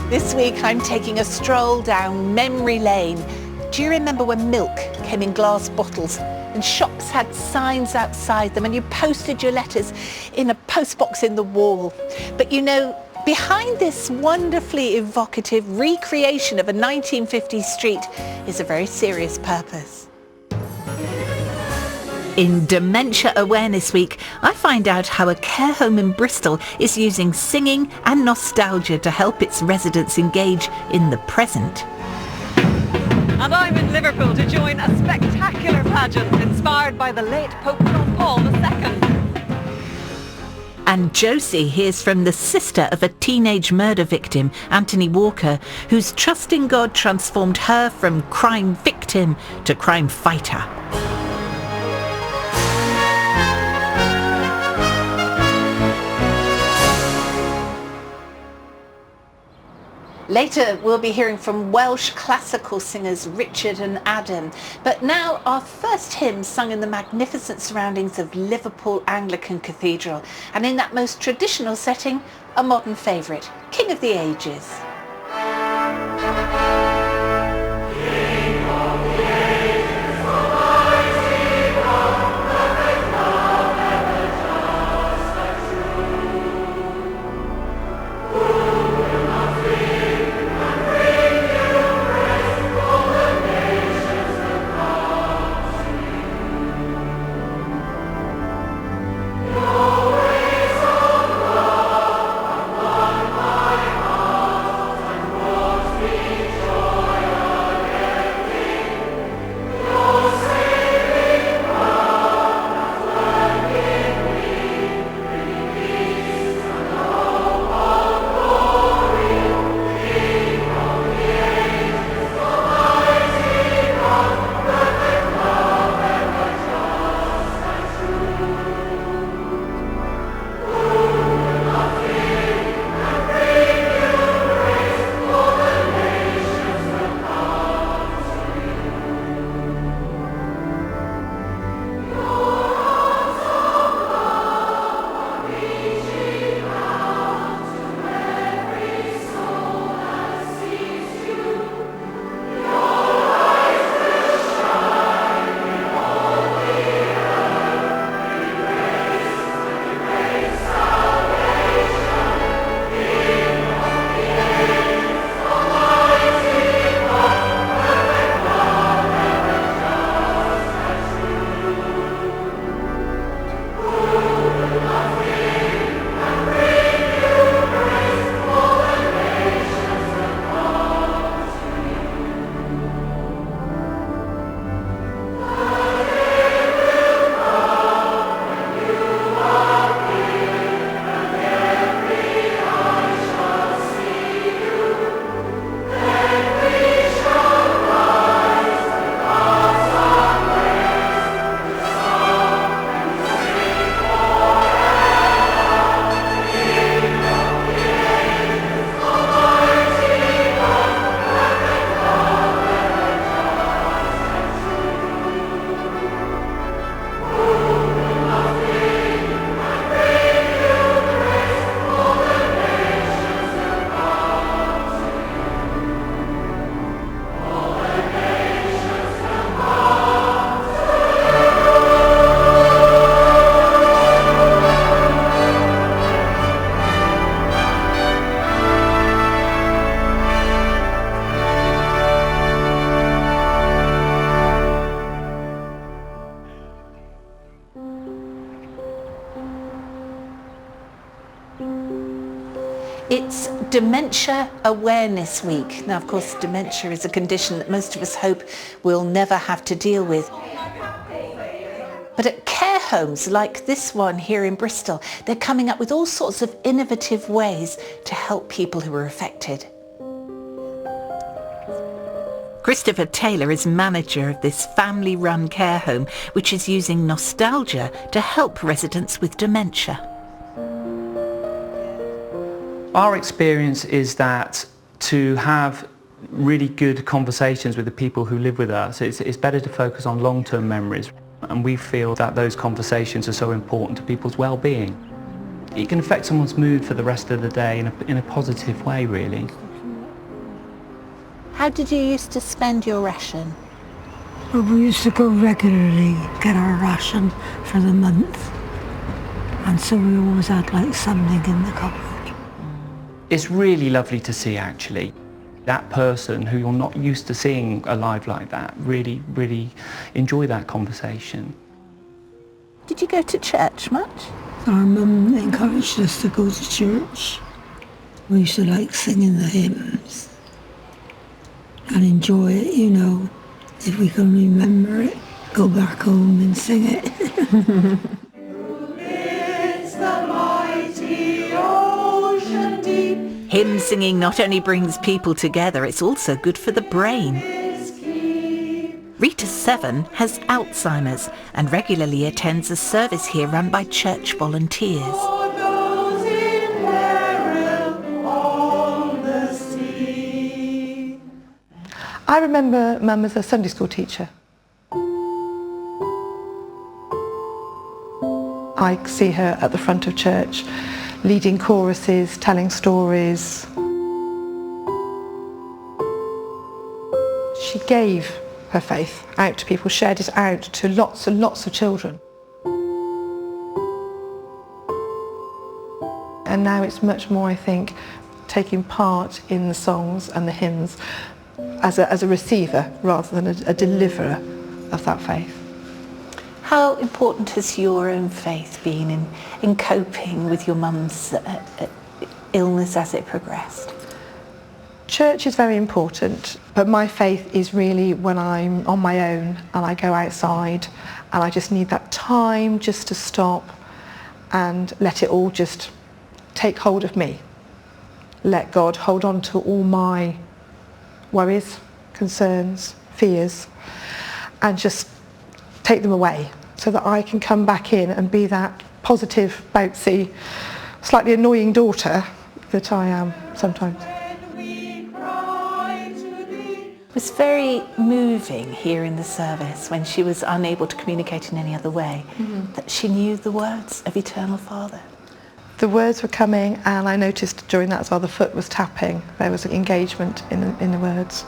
This week I'm taking a stroll down memory lane. Do you remember when milk came in glass bottles and shops had signs outside them and you posted your letters in a postbox in the wall? But you know, behind this wonderfully evocative recreation of a 1950s street is a very serious purpose. In Dementia Awareness Week, I find out how a care home in Bristol is using singing and nostalgia to help its residents engage in the present. And I'm in Liverpool to join a spectacular pageant inspired by the late Pope John Paul II. And Josie hears from the sister of a teenage murder victim, Anthony Walker, whose trust in God transformed her from crime victim to crime fighter. Later we'll be hearing from Welsh classical singers Richard and Adam. But now our first hymn sung in the magnificent surroundings of Liverpool Anglican Cathedral, and in that most traditional setting, a modern favourite, King of the Ages. It's Dementia Awareness Week. Now, of course, dementia is a condition that most of us hope we'll never have to deal with. But at care homes like this one here in Bristol, they're coming up with all sorts of innovative ways to help people who are affected. Christopher Taylor is manager of this family-run care home, which is using nostalgia to help residents with dementia. Our experience is that to have really good conversations with the people who live with us, it's better to focus on long-term memories. And we feel that those conversations are so important to people's well-being. It can affect someone's mood for the rest of the day in a positive way, really. How did you used to spend your ration? Well, we used to go regularly, get our ration for the month. And so we always had like something in the cupboard. It's really lovely to see, actually. That person who you're not used to seeing alive like that, really enjoy that conversation. Did you go to church much? Our mum encouraged us to go to church. We used to like singing the hymns and enjoy it, you know. If we can remember it, go back home and sing it. It's the mighty ocean deep. Hymn singing not only brings people together, it's also good for the brain. Rita, 7, has Alzheimer's and regularly attends a service here run by church volunteers. I remember Mum as a Sunday school teacher. I see her at the front of church, leading choruses, telling stories. She gave her faith out to people, shared it out to lots and lots of children. And now it's much more, I think, taking part in the songs and the hymns as a receiver rather than a deliverer of that faith. How important has your own faith been in coping with your mum's illness as it progressed? Church is very important, but my faith is really when I'm on my own and I go outside and I just need that time just to stop and let it all just take hold of me. Let God hold on to all my worries, concerns, fears, and just take them away so that I can come back in and be that positive, bouncy, slightly annoying daughter that I am sometimes. It was very moving here in the service when she was unable to communicate in any other way, that she knew the words of Eternal Father. The words were coming, and I noticed during that as well the foot was tapping. There was an engagement in the words.